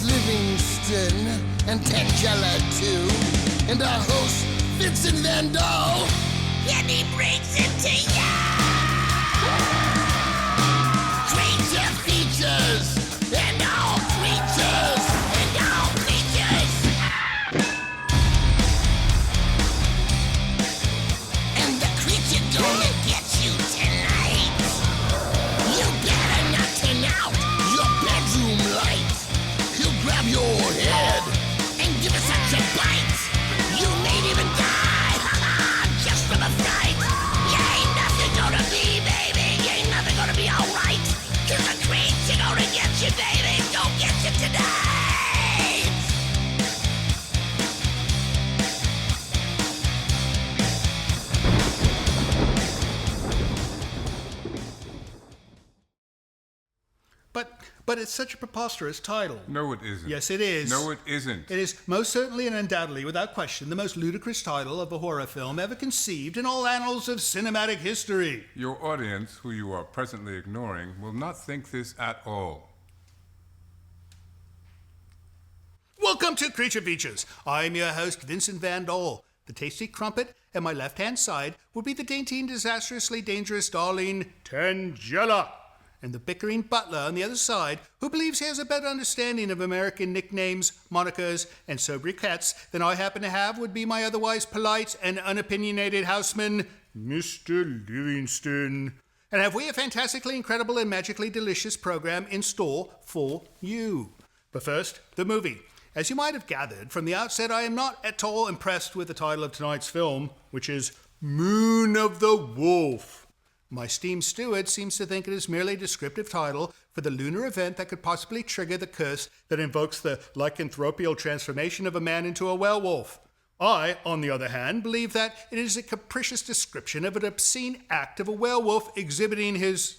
Livingston and Tangela too, and our host Vincent Van Dahl, and he brings it to ya! Creature features and all creatures and all creatures, and the creature gonna get you tonight. You better not turn out your bedroom light. He'll grab your head and give it such a bite. You may even die, just from a fright. You ain't nothing gonna be, baby. You ain't nothing gonna be alright. 'Cause the creature gonna get you, baby. Gonna get you tonight. But it's such a preposterous title. No, it isn't. Yes, it is. No, it isn't. It is most certainly and undoubtedly, without question, the most ludicrous title of a horror film ever conceived in all annals of cinematic history. Your audience, who you are presently ignoring, will not think this at all. Welcome to Creature Features. I'm your host, Vincent Van Dahl. The tasty crumpet at my left-hand side would be the dainty and disastrously dangerous Darlene Tangela. And the bickering butler on the other side, who believes he has a better understanding of American nicknames, monikers, and sobriquets than I happen to have, would be my otherwise polite and unopinionated houseman, Mr. Livingston. And have we a fantastically incredible and magically delicious program in store for you. But first, the movie. As you might have gathered, from the outset I am not at all impressed with the title of tonight's film, which is Moon of the Wolf. My esteemed steward seems to think it is merely a descriptive title for the lunar event that could possibly trigger the curse that invokes the lycanthropial transformation of a man into a werewolf. I, on the other hand, believe that it is a capricious description of an obscene act of a werewolf exhibiting his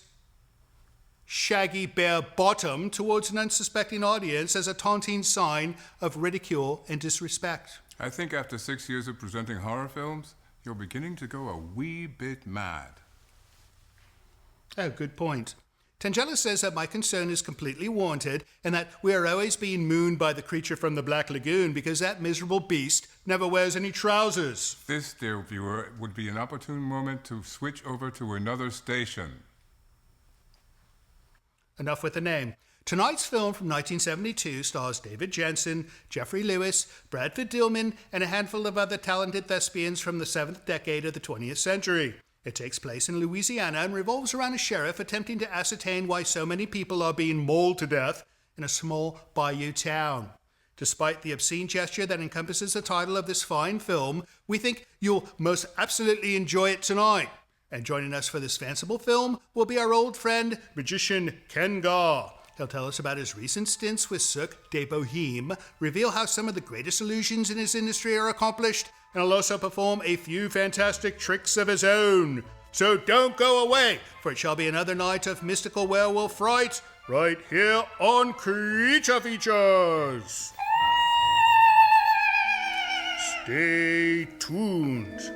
shaggy bare bottom towards an unsuspecting audience as a taunting sign of ridicule and disrespect. I think after 6 years of presenting horror films, you're beginning to go a wee bit mad. Oh, good point. Tangela says that my concern is completely warranted and that we are always being mooned by the creature from the Black Lagoon because that miserable beast never wears any trousers. This, dear viewer, would be an opportune moment to switch over to another station. Enough with the name. Tonight's film from 1972 stars David Jensen, Jeffrey Lewis, Bradford Dillman, and a handful of other talented thespians from the 7th decade of the 20th century. It takes place in Louisiana and revolves around a sheriff attempting to ascertain why so many people are being mauled to death in a small bayou town. Despite the obscene gesture that encompasses the title of this fine film, we think you'll most absolutely enjoy it tonight. And joining us for this fanciful film will be our old friend, magician Ken Garr. He'll tell us about his recent stints with Cirque de Boheme, reveal how some of the greatest illusions in his industry are accomplished, and he'll also perform a few fantastic tricks of his own. So don't go away, for it shall be another night of mystical werewolf fright, right here on Creature Features. Stay tuned.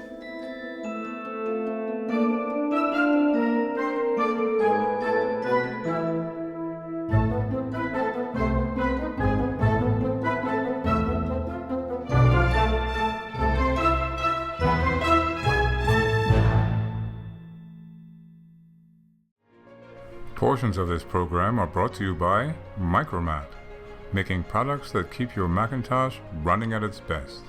Portions of this program are brought to you by Micromat, making products that keep your Macintosh running at its best.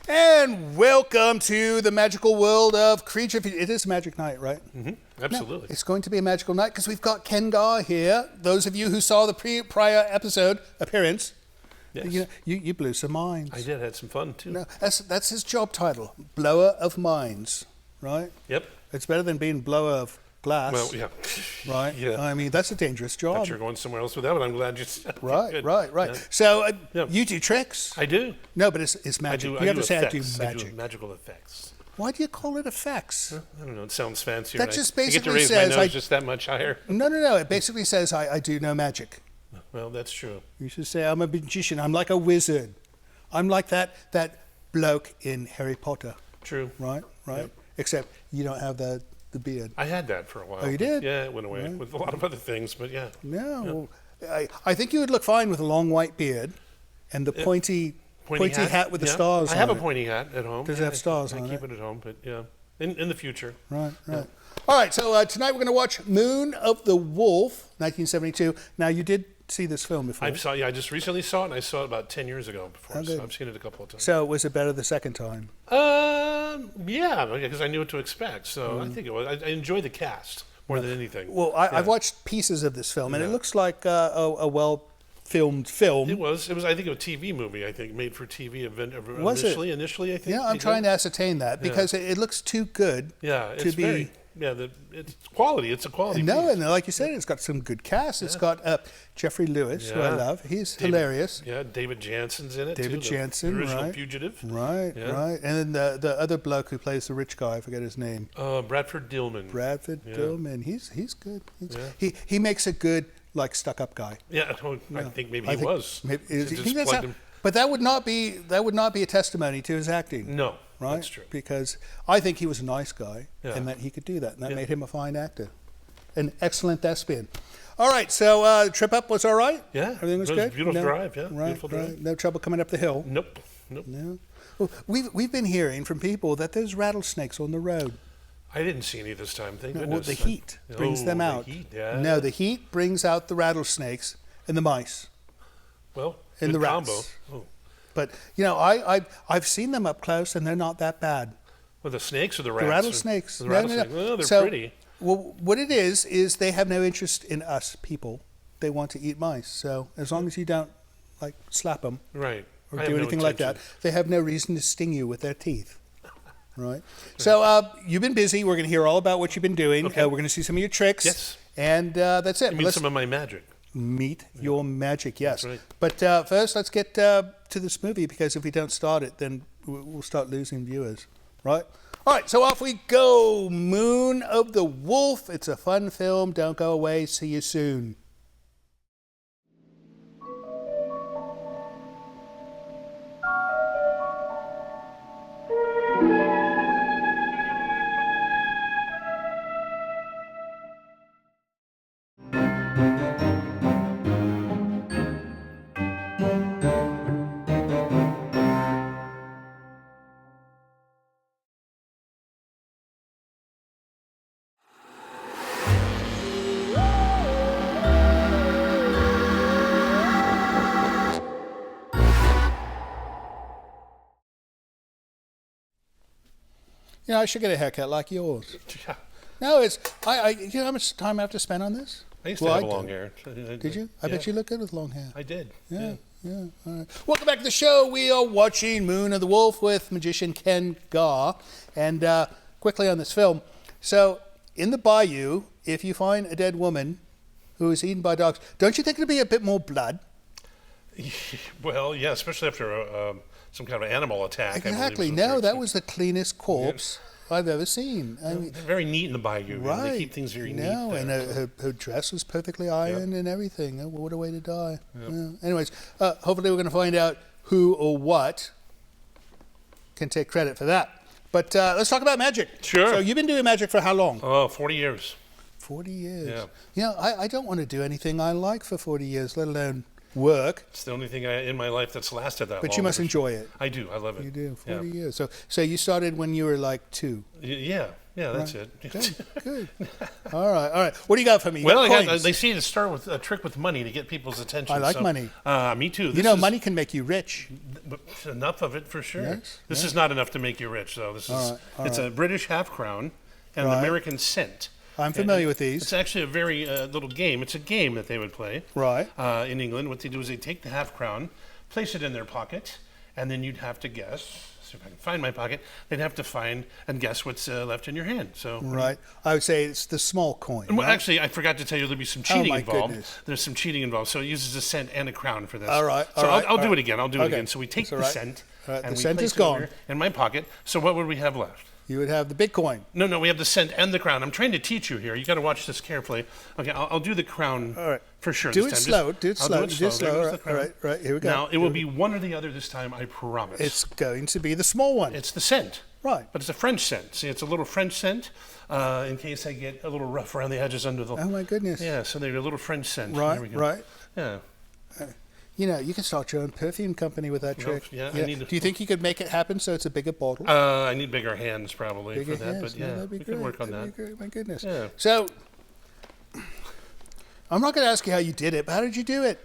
And welcome to the magical world of Creature Features. It is Magic Night, right? Mm-hmm. Absolutely. No, it's going to be a magical night because we've got Ken Garr here. Those of you who saw the prior episode appearance, Yes. you blew some minds. I did. Had some fun, too. No, that's his job title, blower of minds, right? Yep. It's better than being blower of glass. Well, yeah. Right? Yeah. I mean, that's a dangerous job. Thought you were going somewhere else with that, but I'm glad you said it. Right. Yeah. So you do tricks? I do. No, but it's magic. You have to say I do effects. I magic. do magical effects. Why do you call it effects? I don't know. It sounds fancier. That and just I get to basically raise says my I- nose just that much higher. No. It basically says I do no magic. Well, that's true. You should say I'm a magician. I'm like a wizard. I'm like that bloke in Harry Potter. True. Right. Yep. Except you don't have the beard. I had that for a while. Oh, you did? Yeah, it went away with a lot of other things, but yeah. No. I think you would look fine with a long white beard and the pointy hat with the stars on it. I have a pointy hat at home. Does it have stars on I it? keep it at home, but yeah. In the future. Right. All right, so tonight we're going to watch Moon of the Wolf, 1972. Now, you did see this film before. I just recently saw it, and I saw it about 10 years ago before, Okay. so I've seen it a couple of times. So was it better the second time? Yeah, because I knew what to expect, so I think it was. I enjoyed the cast more than anything. Well, I've watched pieces of this film, and it looks like a well-filmed film. It was. I think, a TV movie. I think made for TV event. Was it? Initially, I think. Yeah, I'm trying to ascertain that because it looks too good Yeah, to it's be. very. Yeah, it's quality. It's a quality. No, piece. and like you said, it's got some good cast. It's got Jeffrey Lewis, who I Yeah. love. He's hilarious. Yeah, David Jansen's in it. David too, Jansen, the original right. Fugitive. Right. And then the other bloke who plays the rich guy, I forget his name. Bradford Dillman. Bradford Dillman. He's good. Yeah. He makes a good stuck-up guy. Yeah, I think maybe he was. Maybe, It you just think that's plugged how- him. but that would not be a testimony to his acting. No, Right? that's true. Because I think he was a nice guy Yeah. and that he could do that. And that made him a fine actor. An excellent thespian. All right, so trip up was all right? Yeah, Everything was it was good? a beautiful drive, yeah, Right, beautiful drive. right. No trouble coming up the hill? Nope. No. Well, we've been hearing from people that there's rattlesnakes on the road. I didn't see any this time, thank Well, goodness. the heat brings them the out. heat, yeah. No, the heat brings out the rattlesnakes and the mice. Well, and good the combo. rats. Oh. But I've seen them up close, and they're not that bad. Well, the snakes or the rats? The rattlesnakes. The No. rattlesnakes. Well, they're So, pretty. Well, what it is they have no interest in us people. They want to eat mice. So as long as you don't slap them Right. or I have do no anything like that, intention. they have no reason to sting you with their teeth. Right. So you've been busy. We're going to hear all about what you've been doing. Okay. We're going to see some of your tricks. Yes. And that's it. I mean, Let's some of my magic. meet your magic. Yes. That's right. But first, let's get to this movie, because if we don't start it, then we'll start losing viewers. Right. All right, so off we go. Moon of the Wolf. It's a fun film. Don't go away. See you soon. I should get a haircut like yours. Yeah. No, it's you know how much time I have to spend on this? I used to have long hair. Did you? I bet you look good with long hair. I did. Yeah. All right. Welcome back to the show. We are watching Moon of the Wolf with magician Ken Garr. And quickly on this film. So, in the bayou, if you find a dead woman who is eaten by dogs, don't you think there'd be a bit more blood? Well, yeah, especially after some kind of animal attack. Exactly. No, that was the cleanest corpse I've ever seen. I mean, They're very neat in the bayou. right. They keep things very neat. No, there. and her dress was perfectly ironed and everything. What a way to die. Yeah. Anyways, hopefully we're going to find out who or what can take credit for that. But let's talk about magic. Sure. So you've been doing magic for how long? Oh, 40 years. 40 years. Yeah. You know, I don't want to do anything I like for 40 years, let alone work. It's the only thing in my life that's lasted that long. But you must enjoy it. I do. I love it. You do, 40 Yeah. years. So you started when you were like 2. Yeah, that's it. Good. All right. What do you got for me? Well, Coins. they say to start with a trick with money to get people's attention. I like money. Me too. Money can make you rich. But enough of it for sure. Yes, This is not enough to make you rich, though. This is All a British half crown and an Right. American cent. I'm familiar And with these. It's actually a very little game. It's a game that they would play. Right. In England, what they do is they take the half crown, place it in their pocket, and then you'd have to guess. So if I can find my pocket, they'd have to find and guess what's left in your hand. So Right. I would say it's the small coin. Well, right? actually, I forgot to tell you there'll be some cheating my involved. goodness. There's some cheating involved, so it uses a cent and a crown for this. All right, So all right, I'll do all it again. I'll do it Okay. again. So we take That's all the right. cent All right, and the we cent place is it gone. over in my pocket. So what would we have left? You would have the Bitcoin. No, we have the cent and the crown. I'm trying to teach you here. You got to watch this carefully. Okay, I'll do the crown for sure. Do this it time. slow. Do it I'll slow. Do it slow. There goes the crown. Right. Here we go. Now, it will be one or the other this time, I promise. It's going to be the small one. It's the cent. Right. But it's a French cent. See, it's a little French cent in case I get a little rough around the edges under the... Oh, my goodness. Yeah, so they're a little French cent. Right, There we go. right. Yeah. You know, you can start your own perfume company with that trick. Yeah, I need to- Do you think you could make it happen so it's a bigger bottle? I need bigger hands probably Bigger for that, hands? but No, yeah, that'd be we great. can work on That'd that. be great. My goodness. Yeah. So, I'm not going to ask you how you did it, but how did you do it?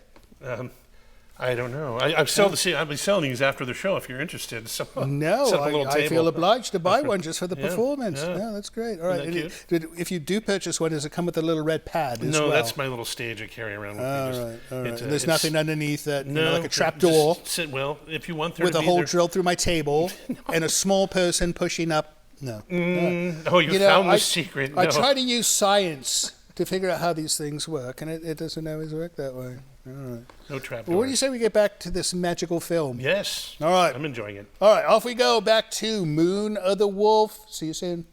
I don't know. I'll be selling these after the show if you're interested. So No, set up a little I feel table. obliged to buy one just for the Yeah, performance. yeah. No, that's great. All right. Isn't that And if you do purchase one, does it come with a little red pad as No, well? that's my little stage I carry around with me. All Just- right. it, And there's nothing underneath that, No, like a trap door just well, if you want there with to a be hole there. drilled through my table and a small person pushing up. No. Oh, you know, found the I- secret. I No. try to use science to figure out how these things work, and it doesn't always work that way. All right. No trap Well, what do you doors. say we get back to this magical film? Yes. All right. I'm enjoying it. All right, off we go back to Moon of the Wolf. See you soon.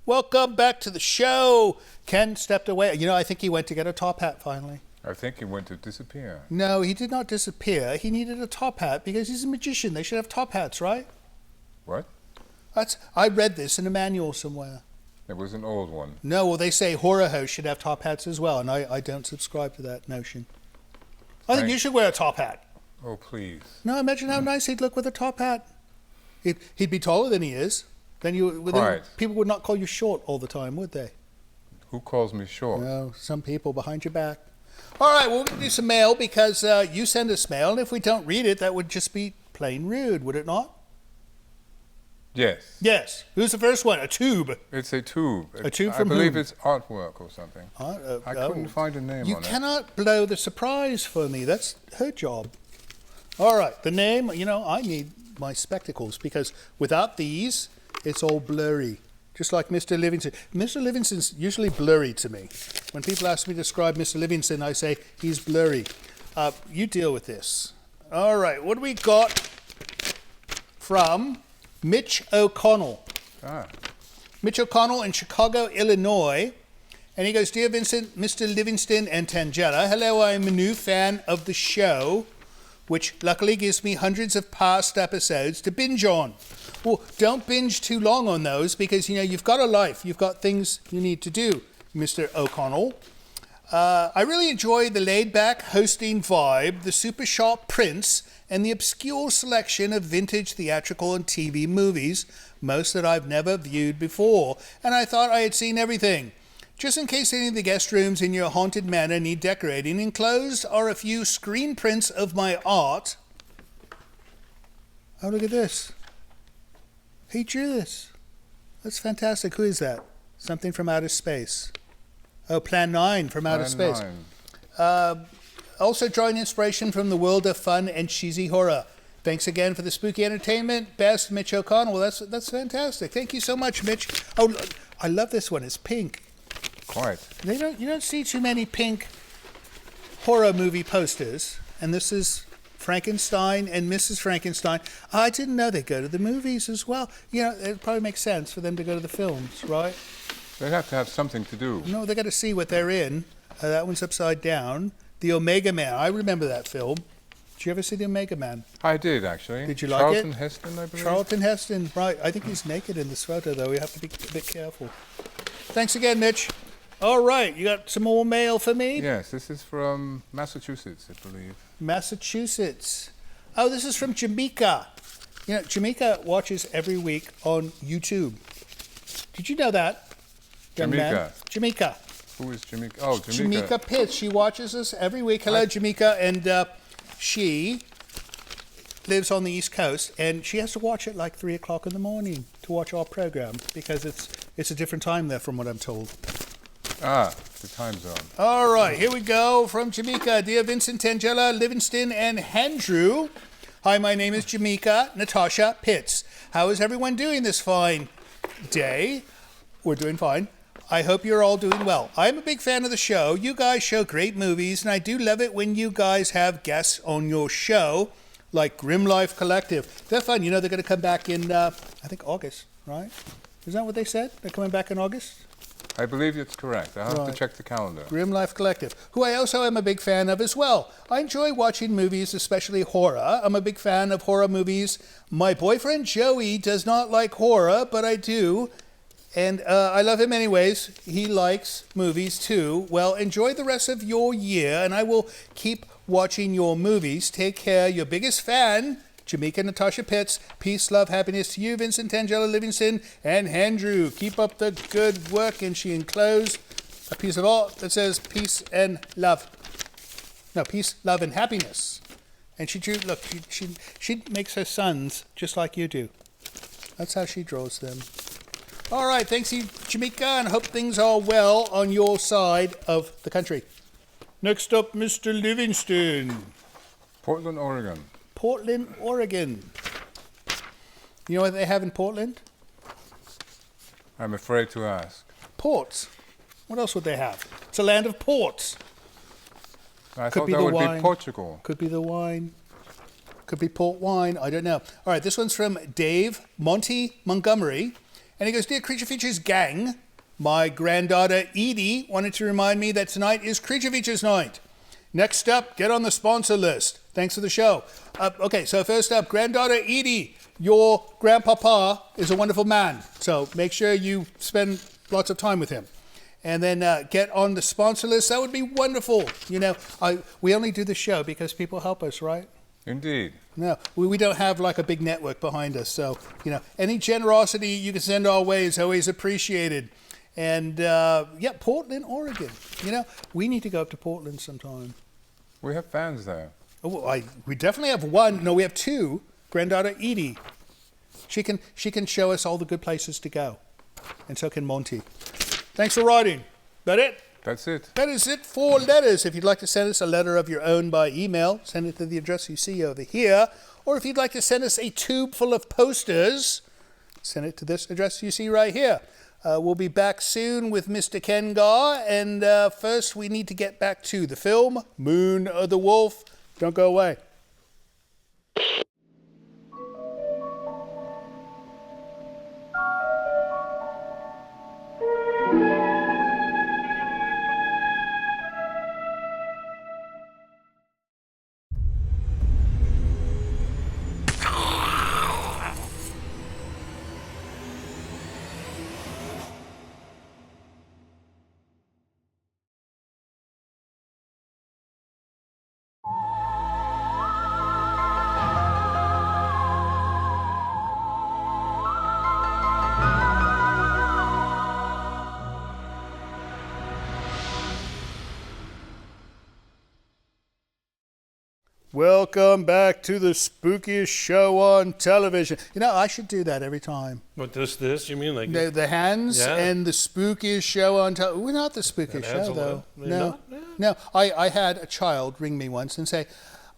Welcome back to the show. Ken stepped away. You know, I think he went to get a top hat finally. I think he went to disappear. No, he did not disappear. He needed a top hat because he's a magician. They should have top hats, right? What? I read this in a manual somewhere. It was an old one. No, well, they say horror hosts should have top hats as well, and I don't subscribe to that notion. I think Right. you should wear a top hat. Oh, please. No, imagine how nice he'd look with a top hat. He'd be taller than he is. Then Right. people would not call you short all the time, would they? Who calls me short? No, some people behind your back. All right, well, we're going to do some mail because you send us mail, and if we don't read it, that would just be plain rude, would it not? Yes. Yes. Who's the first one? A tube. It's a tube. A tube from I believe whom? it's artwork or something. I couldn't find a name You on it. cannot blow the surprise for me. That's her job. All right, the name, I need my spectacles because without these, it's all blurry. Just like Mr. Livingston. Mr. Livingston's usually blurry to me. When people ask me to describe Mr. Livingston, I say he's blurry. You deal with this. All right, what do we got from Mitch O'Connell? Mitch O'Connell in Chicago, Illinois. And he goes, Dear Vincent, Mr. Livingston, and Tangella, hello, I'm a new fan of the show, which luckily gives me hundreds of past episodes to binge on. Well, don't binge too long on those because, you've got a life. You've got things you need to do, Mr. O'Connell. I really enjoy the laid-back hosting vibe, the super sharp prints, and the obscure selection of vintage theatrical and TV movies, most that I've never viewed before, and I thought I had seen everything. Just in case any of the guest rooms in your haunted manor need decorating, enclosed are a few screen prints of my art. Oh, look at this. He drew this. That's fantastic. Who is that? Something from outer space. Oh, Plan 9 from outer Plan space. 9. Also drawing inspiration from the world of fun and cheesy horror. Thanks again for the spooky entertainment. Best, Mitch O'Connell. Well, that's fantastic. Thank you so much, Mitch. Oh, I love this one. It's pink. Quite. You don't see too many pink horror movie posters, and this is Frankenstein and Mrs. Frankenstein. I didn't know they go to the movies as well. It probably makes sense for them to go to the films, right? They have to have something to do. No, they got to see what they're in. That one's upside down. The Omega Man. I remember that film. Did you ever see the Omega Man? I did, actually. Did you like it? Charlton Heston, I believe. Charlton Heston, right. I think he's naked in this photo, though. We have to be a bit careful. Thanks again, Mitch. All right, you got some more mail for me? Yes, this is from Massachusetts, I believe. Massachusetts. Oh, this is from Jamaica. Jamaica watches every week on YouTube. Did you know that? young man? Jamaica. Jamaica. Who is Jamaica? Oh, Jamaica. Jamaica Pitts. She watches us every week. Hello, Jamaica. And she lives on the East Coast, and she has to watch it like 3 o'clock in the morning to watch our program because it's a different time there from what I'm told. Ah, the time zone. All right, here we go from Jamaica. Dear Vincent, Tangela, Livingston, and Andrew. Hi, my name is Jamaica Natasha Pitts. How is everyone doing this fine day? We're doing fine. I hope you're all doing well. I'm a big fan of the show. You guys show great movies, and I do love it when you guys have guests on your show, like Grim Life Collective. They're fun. You know, they're going to come back in, I think, August, right? Is that what they said? They're coming back in August? I believe it's correct. I'll have to check the calendar. Grim Life Collective, who I also am a big fan of as well. I enjoy watching movies, especially horror. I'm a big fan of horror movies. My boyfriend Joey does not like horror, but I do. And I love him anyways. He likes movies too. Well, enjoy the rest of your year, and I will keep watching your movies. Take care. Your biggest fan, Jamaica Natasha Pitts. Peace, love, happiness to you, Vincent, Tangela, Livingston, and Andrew. Keep up the good work. And she enclosed a piece of art that says peace and love. No, peace, love, and happiness. And she drew, look, she makes her sons just like you do. That's how she draws them. All right, thanks you, Jamaica, and hope things are well on your side of the country. Next up, Mr. Livingston. Portland, Oregon. Portland, Oregon. You know what they have in Portland? I'm afraid to ask. Ports. What else would they have? It's a land of ports. I thought that would be Portugal. Could be the wine. Could be port wine. I don't know. All right, this one's from Dave Monty Montgomery. And he goes, Dear Creature Features gang, my granddaughter Edie wanted to remind me that tonight is Creature Features night. Next up, get on the sponsor list. Thanks for the show. Okay, so first up, granddaughter Edie, your grandpapa is a wonderful man. So make sure you spend lots of time with him. And then get on the sponsor list. That would be wonderful. You know, we only do the show because people help us, right? Indeed. No, we don't have like a big network behind us. So, you know, any generosity you can send our way is always appreciated. And, yeah, Portland, Oregon. You know, we need to go up to Portland sometime. We have fans there. Oh, we definitely have one. No, we have two. Granddaughter Edie. She can show us all the good places to go. And so can Monty. Thanks for writing. That it? That's it. That is it for letters. If you'd like to send us a letter of your own by email, send it to the address you see over here. Or if you'd like to send us a tube full of posters, send it to this address you see right here. We'll be back soon with Mr. Ken Garr. And first, we need to get back to the film, Moon of the Wolf. Don't go away. Welcome back to the spookiest show on television. You know, I should do that every time. What, this? You mean like... The hands and the spookiest show on television. We're not the spookiest show, though. No. I had a child ring me once and say,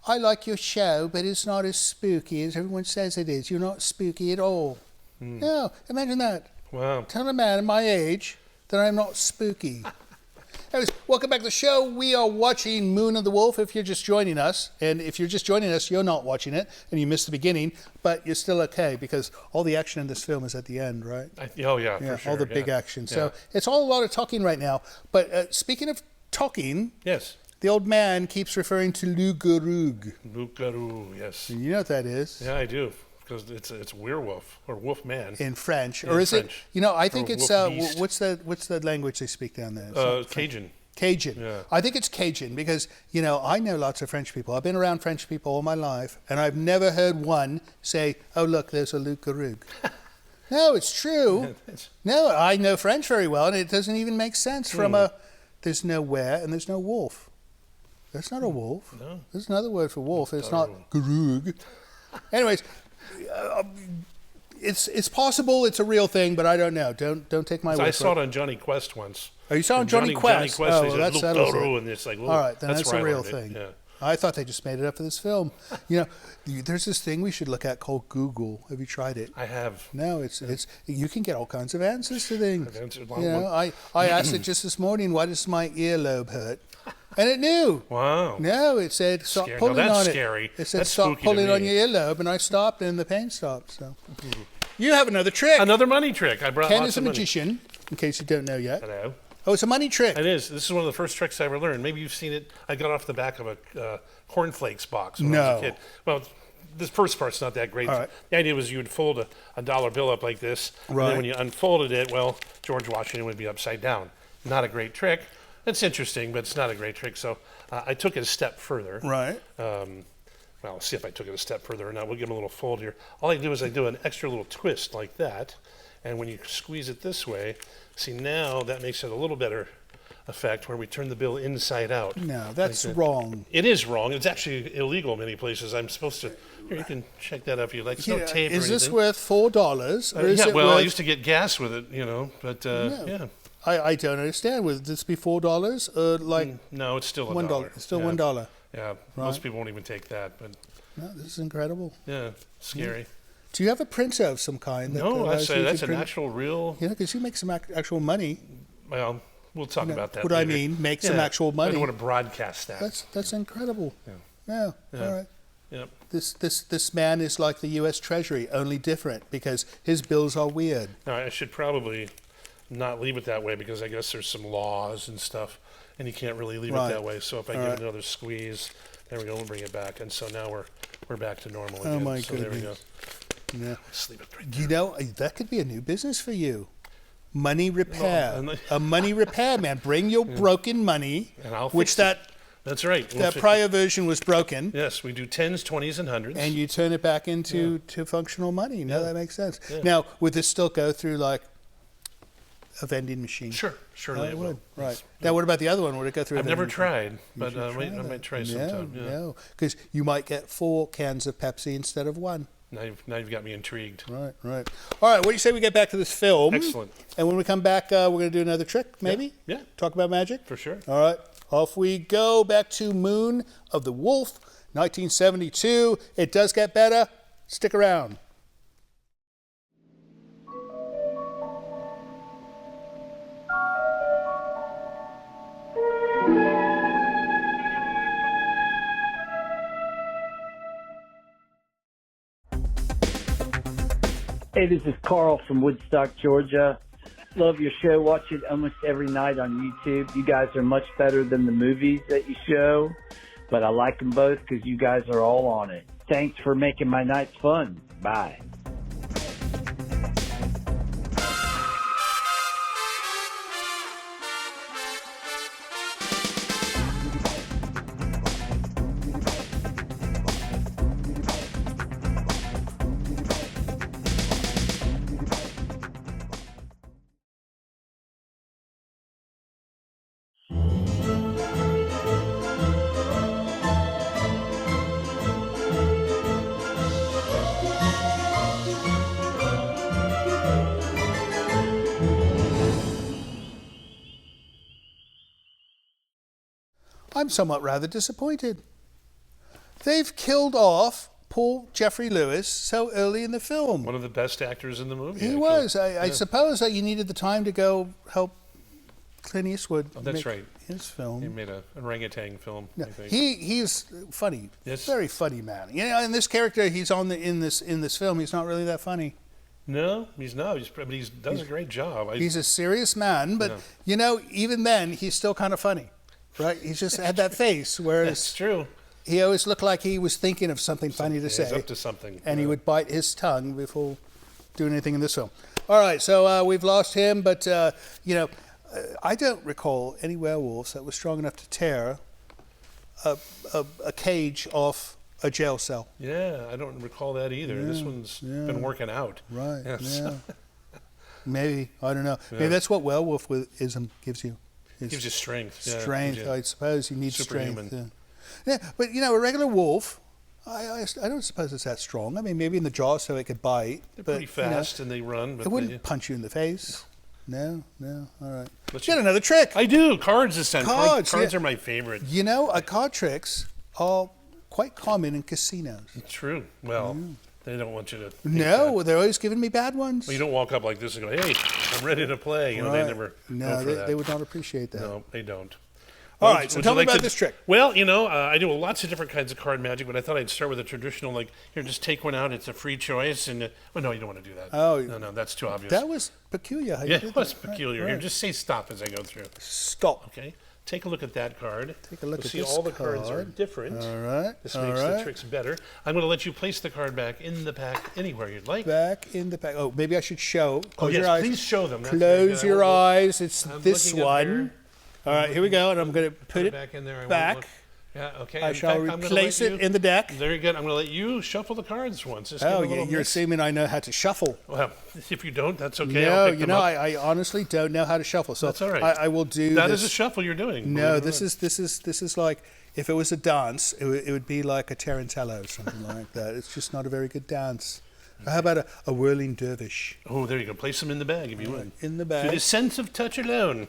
I like your show, but it's not as spooky as everyone says it is. You're not spooky at all. No, imagine that. Wow. Tell a man my age that I'm not spooky. Anyways, welcome back to the show. We are watching Moon of the Wolf if you're just joining us. And if you're just joining us, you're not watching it and you missed the beginning, but you're still okay because all the action in this film is at the end, right? Oh, yeah, for sure. All the big action. So it's all a lot of talking right now. But speaking of talking, yes, the old man keeps referring to loup-garou. Loup-garou, yes. You know what that is? Yeah, I do. Because it's werewolf or wolf man in French, or is French. it? You know, I think it's what's the language they speak down there? Cajun. Cajun. Yeah. I think it's Cajun because you know I know lots of French people. I've been around French people all my life, and I've never heard one say, "Oh, look, there's a loup-garou." No, it's true. No, I know French very well, and it doesn't even make sense from a there's no were, and there's no wolf. That's not a wolf. No. There's another word for wolf. It's not grug. Anyways, it's possible it's a real thing, but I don't know. Don't take my word for it. I saw it on Johnny Quest once. Oh, you saw it on Johnny Quest? Johnny Quest, Oh, that settles it. and it's like, all right, then that's where a I real learned it. thing. Yeah. I thought they just made it up for this film. There's this thing we should look at called Google. Have you tried it? I have. No, it's you can get all kinds of answers to things. I've answered I asked it just this morning, why does my earlobe hurt? And it knew. Wow. No, it said stop Scary. pulling No, that's on it. scary. It said That's stop spooky to pulling on me. your earlobe, and I stopped, and the pain stopped. So, you have another trick. Another money trick. I brought Ken lots is a of money. magician, in case you don't know yet. Hello. Oh, it's a money trick. It is. This is one of the first tricks I ever learned. Maybe you've seen it. I got off the back of a cornflakes box when I was a kid. Well, this first part's not that great. All right. The idea was you would fold a dollar bill up like this, and Right. then when you unfolded it, well, George Washington would be upside down. Not a great trick. It's interesting, but it's not a great trick. So I took it a step further. Right. Well, I'll see if I took it a step further or not. We'll give him a little fold here. All I do is I do an extra little twist like that, and when you squeeze it this way, see now that makes it a little better effect where we turn the bill inside out. No, that's Like that. wrong. It is wrong. It's actually illegal in many places. I'm supposed to. Here, you can check that up if you like. There's no tape or Is this anything. worth $4? Or is Yeah, it well, I worth, used to get gas with it, but yeah. I don't understand. Would this be $4 or like No, it's still $1? It's still yeah. $1. Yeah, most people won't even take that, but No, this is incredible. yeah, scary. Do you have a printer of some kind? That No, allows you to that's an print- actual real. You know, because you make some actual money. Well, we'll talk about that. What I later. mean, make some actual I money. don't want to broadcast that. That's incredible. Yeah. All right. Yep. This man is like the U.S. Treasury, only different because his bills are weird. Now, I should probably not leave it that way because I guess there's some laws and stuff, and you can't really leave Right. it that way. So if I All give right. it another squeeze, there we go, we'll bring it back. And so now we're back to normal again. Oh my so there we go. goodness. Yeah. Sleep it right there. You know, that could be a new business for you. Money repair. No, A money repair man. Bring your broken money, And I'll which fix that That's right. We'll that fix it. prior version was broken, Yes, we do 10s, 20s, and 100s. and you turn it back into to functional money. No, Yeah. that makes sense. Yeah. Now, would this still go through like a vending machine? Sure, surely Oh, it would. will. Right. Now, what about the other one? Would it go through? a I've vending never machine? tried, but should I that. might try sometime. Yeah. No, because you might get 4 cans of Pepsi instead of 1. Now you've got me intrigued. Right. All right, what do you say we get back to this film? Excellent. And when we come back, we're going to do another trick, maybe? Yeah. Talk about magic? For sure. All right, off we go back to Moon of the Wolf, 1972. It does get better. Stick around. Hey, this is Carl from Woodstock, Georgia. Love your show. Watch it almost every night on YouTube. You guys are much better than the movies that you show, but I like them both because you guys are all on it. Thanks for making my nights fun. Bye. I'm somewhat rather disappointed. They've killed off poor Jeffrey Lewis so early in the film. One of the best actors in the movie. He actually. was. I suppose that you needed the time to go help Clint Eastwood that's make right. his film. He made a orangutan film. No, I think. he's funny. Yes. Very funny man. You know, in this character, he's in this film. He's not really that funny. No, he's not. But he does a great job. He's a serious man, but Yeah. you know, even then, he's still kind of funny, right? He's just had that face, That's whereas true. he always looked like he was thinking of something funny to He's say, up to something. and he would bite his tongue before doing anything in this film. All right, so we've lost him, but you know, I don't recall any werewolves that were strong enough to tear a cage off a jail cell. Yeah, I don't recall that either. This one's been working out. Right. Yes. Yeah. Maybe, I don't know. Maybe that's what werewolfism gives you. Gives you strength. Yeah, Strength, gives you I suppose you need superhuman. strength. Yeah, but a regular wolf, I don't suppose it's that strong. I mean, maybe in the jaw so it could bite. They're but, pretty fast and they run. But It wouldn't punch you in the face. No, all right. But You got another trick. I do. Cards this time. Cards, Cards yeah. are my favorite. Card tricks are quite common in casinos. True. Well, they don't want you to. think No, that. they're always giving me bad ones. Well, you don't walk up like this and go, "Hey, I'm ready to play." You know, Right. they never. No, go for that. they would not appreciate that. No, they don't. All Well, right, so would tell you me like about to- this trick. Well, I do lots of different kinds of card magic, but I thought I'd start with a traditional, like, here, just take one out. It's a free choice. And, well, no, you don't want to do that. Oh. No, that's too obvious. That was peculiar. How you yeah, did it was that. Right, peculiar. right. Here, just say stop as I go through. Stop. Okay? Take a look at that card. Take a look You'll at see this all the cards are card. different. All right. This all makes the right. tricks better. I'm going to let you place the card back in the pack anywhere you'd like. Back in the pack. Oh, maybe I should show. Close yes, your eyes. please show them. That's very good. Close I your won't look. eyes. It's I'm this looking up one. here. All right, here we go, and I'm going to put it back in there. I won't back. look. Yeah, okay. I In shall fact, I'm gonna replace let it in the deck. Very good. I'm going to let you shuffle the cards once. Just give Oh, a little you're mix. assuming I know how to shuffle. Well, if you don't, that's okay. I'll No, pick them up. I honestly don't know how to shuffle. So That's all right. I will do That this. is a shuffle you're doing. No, believe it or this is like if it was a dance, it would be like a Tarantella or something like that. It's just not a very good dance. How about a whirling dervish not. Oh, there you go. Place them in the bag if you would. in the Through the bag? sense of touch alone,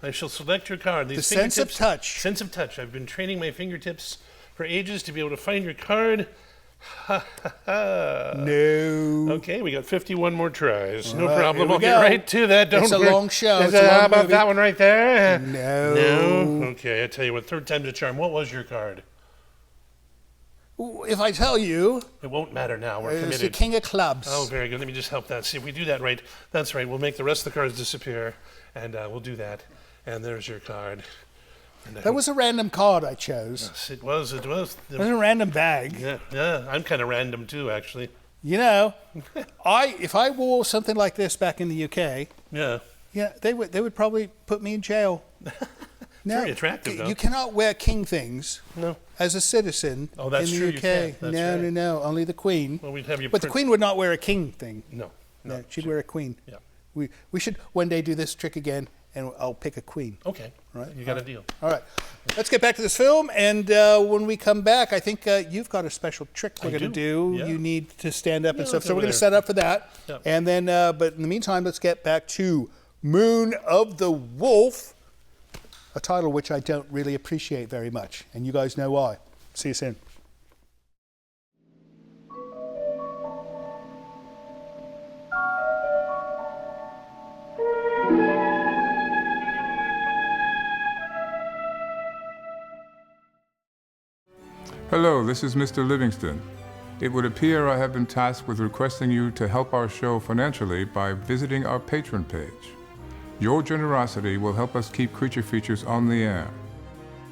I shall select your card. These The sense of fingertips- touch. Sense of touch. I've been training my fingertips for ages to be able to find your card. Ha ha ha. No. Okay, we got 51 more tries. No right, problem. here we I'll get go. right to that. Don't It's a worry. long show. Is It's a it- how long about movie. that one right there? No. No? Okay, I tell you what. Third time's a charm. What was your card? If I tell you, It won't matter now. We're it's committed. the King of Clubs. Oh, very good. Let me just help that. See if we do that right. That's right. We'll make the rest of the cards disappear, and we'll do that. And there's your card. And I That was a random card I chose. hope- It was. It was a random bag. Yeah. I'm kind of random too, actually. If I wore something like this back in the UK, Yeah. they would probably put me in jail. No, very attractive, though. You cannot wear king things No. as a citizen Oh, that's in the true, you UK. can't. That's no, right. no, only the Queen. Well, we'd have you. But the Queen would not wear a king thing. No. No, she'd wear a queen. Yeah. We should one day do this trick again, and I'll pick a queen. Okay. Right. You got a deal. All right, let's get back to this film, and when we come back, I think you've got a special trick we're I going to do. Yeah. You need to stand up and Yeah, stuff, let's so we're over going to there. set up for that. Yep. And then, but in the meantime, let's get back to Moon of the Wolf, a title which I don't really appreciate very much, and you guys know why. See you soon. Hello, this is Mr. Livingston. It would appear I have been tasked with requesting you to help our show financially by visiting our Patreon page. Your generosity will help us keep Creature Features on the air.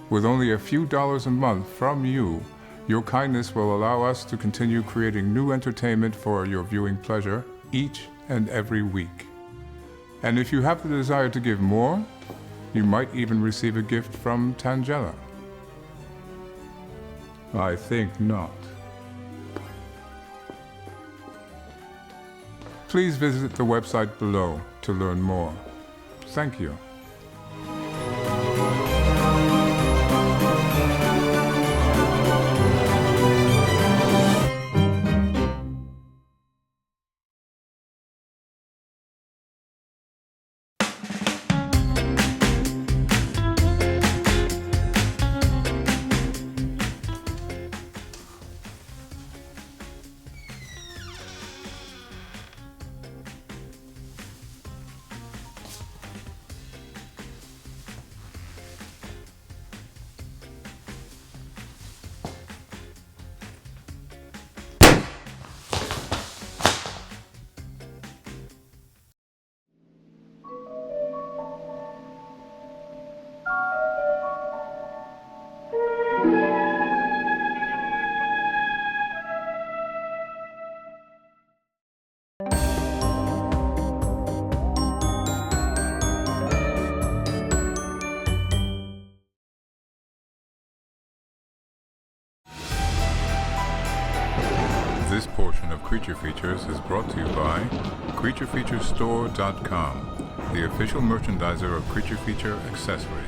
With only a few dollars a month from you, your kindness will allow us to continue creating new entertainment for your viewing pleasure each and every week. And if you have the desire to give more, you might even receive a gift from Tangela. I think not. Please visit the website below to learn more. Thank you. This portion of Creature Features is brought to you by CreatureFeaturesStore.com, the official merchandiser of Creature Feature accessories.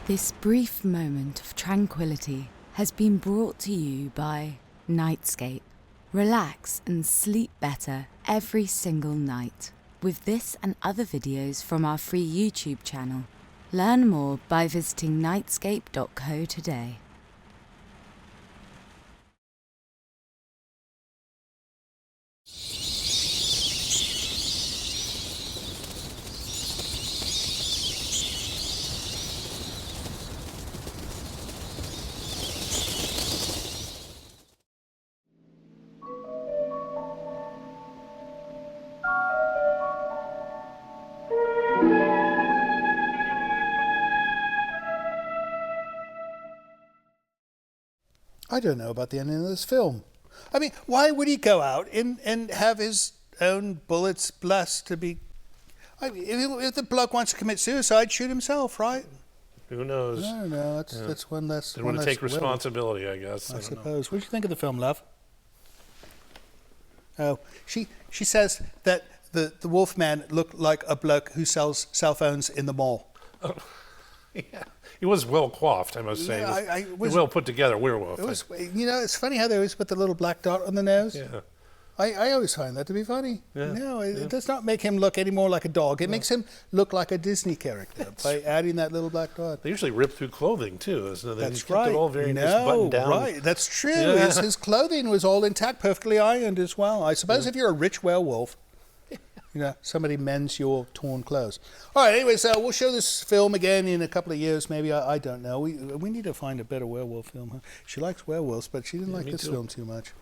This brief moment of tranquility has been brought to you by Nightscape. Relax and sleep better every single night with this and other videos from our free YouTube channel. Learn more by visiting nightscape.co today. I don't know about the ending of this film. I mean, why would he go out and have his own bullets blessed to be... I mean, if the bloke wants to commit suicide, shoot himself, right? Who knows? I don't know. That's one less... They want to take responsibility, I guess. I suppose. What do you think of the film, love? Oh, she says that the Wolfman looked like a bloke who sells cell phones in the mall. Oh, yeah. He was well coiffed, I must say. Yeah, he was well put together werewolf. It was, you know, it's funny how they always put the little black dot on the nose. Yeah. I always find that to be funny. Yeah. No, it does not make him look any more like a dog. It makes him look like a Disney character by adding that little black dot. They usually rip through clothing, too. So That's kept right. It all very nice buttoned down. Right. That's true. Yeah. His clothing was all intact, perfectly ironed as well. I suppose if you're a rich werewolf, you know, somebody mends your torn clothes. All right, anyways, we'll show this film again in a couple of years, maybe. I don't know. We need to find a better werewolf film. Huh? She likes werewolves, but she didn't like this film too much.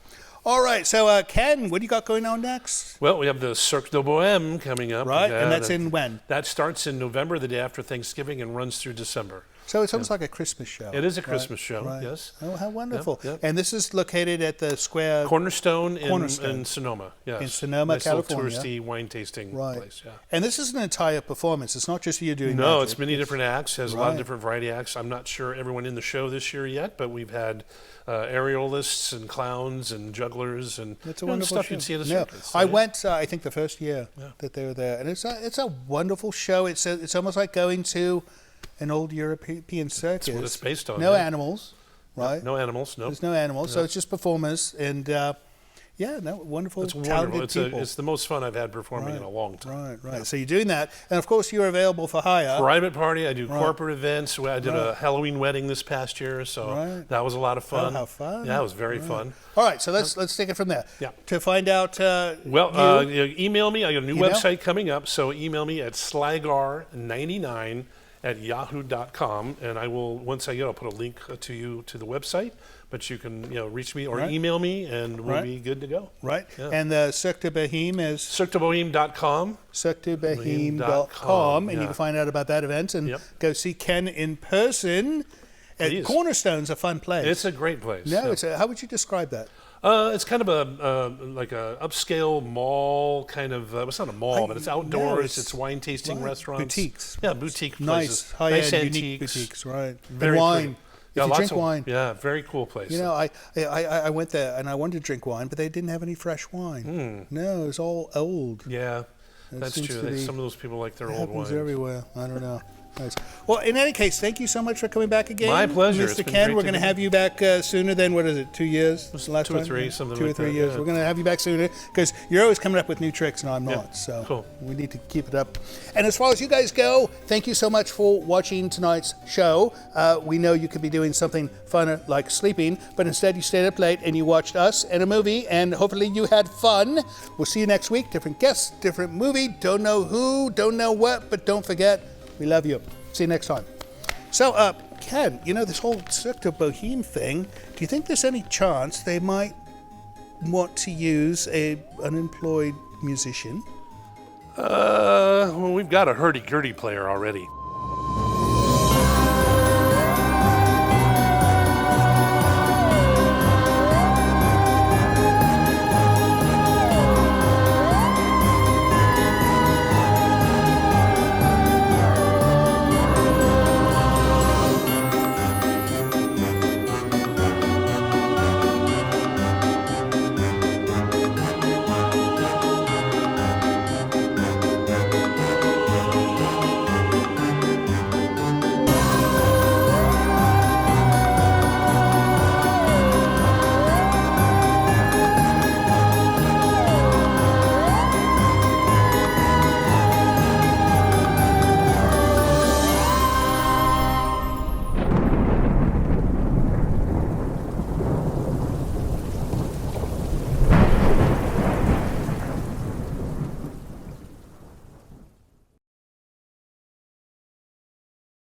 All right, so Ken, what do you got going on next? Well, we have the Cirque du Bohème coming up. Right, and that's in when? That starts in November, the day after Thanksgiving, and runs through December. So it's almost like a Christmas show. It is a Christmas show, right. yes. Oh, how wonderful. Yep. And this is located at the Square... Cornerstone in Sonoma, yes. In Sonoma, nice California. Little touristy wine tasting place, yeah. And this is an entire performance. It's not just you doing No, magic. it's many different acts. It has a lot of different variety acts. I'm not sure everyone in the show this year yet, but we've had aerialists and clowns and jugglers and it's a wonderful stuff show. you'd see at a circus. I went, I think, the first year that they were there, and it's a wonderful show. It's almost like going to an old European circus. That's what it's based on. No animals, right? No animals, no. There's no animals, so it's just performers, and Yeah, no, wonderful, It's talented wonderful. people. It's the most fun I've had performing in a long time. Right. So you're doing that, and of course you're available for hire. Private party. I do corporate events. I did a Halloween wedding this past year, so that was a lot of fun. Oh, how fun! Yeah, it was very fun. All right, so let's take it from there. Yeah. To find out, Email me. I got a new website coming up, so email me at slygar99@yahoo.com, and I will, once I get, I'll put a link to you to the website. But you can, reach me or email me, and we'll be good to go. Right. Yeah. And the Cirque du Bohème is CirqueDuBohème.com. CirqueDuBohème.com, and you can find out about that event and go see Ken in person. Cornerstone's a fun place. It's a great place. No, how would you describe that? It's kind of like a upscale mall kind of. It's not a mall, but it's outdoors. It's wine tasting restaurants. Boutiques. Yeah, boutique Nice, places. high-end, unique antiques. boutiques, right. Very and wine. pretty. If you drink wine. Yeah, very cool place. I went there and I wanted to drink wine, but they didn't have any fresh wine. No, it was all old. Yeah, that's true. Some of those people like their old wine. Everywhere. I don't know. Nice. Well, in any case, thank you so much for coming back again. My pleasure. Mr. Ken. We're going to have you back sooner than, 2 years? Was the last 2 or 3, something 2 or like 3 that, years. yeah. We're going to have you back sooner because you're always coming up with new tricks and I'm not. So cool. We need to keep it up. And as far as you guys go, thank you so much for watching tonight's show. We know you could be doing something funner like sleeping, but instead you stayed up late and you watched us and a movie, and hopefully you had fun. We'll see you next week. Different guests, different movie. Don't know who, don't know what, but don't forget, we love you. See you next time. So, Ken, this whole Cirque du Bohème thing, do you think there's any chance they might want to use an unemployed musician? Well, we've got a hurdy-gurdy player already.